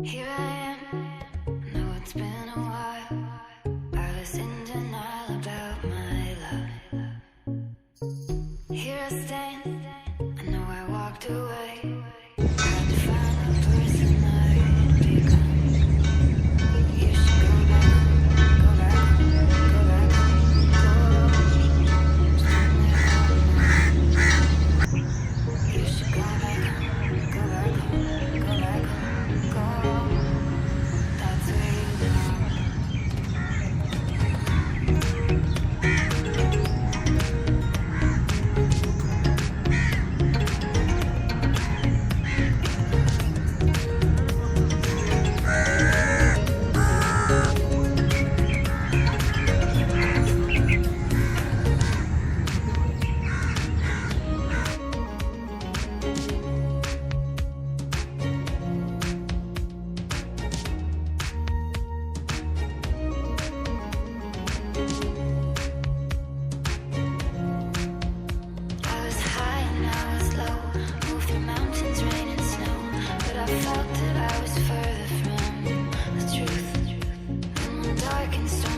Here I am, know it's been a while. I was in denial about my love. Here I stand, I know I walked away. Tried to find the person I'd become. You should go back home, go back home, go back home, go. You should go back home, go back home, go back home, go. That's where you belong. I was high and I was low, moved through mountains, rain and snow, but I felt that I was further from the truth. And when dark and stormy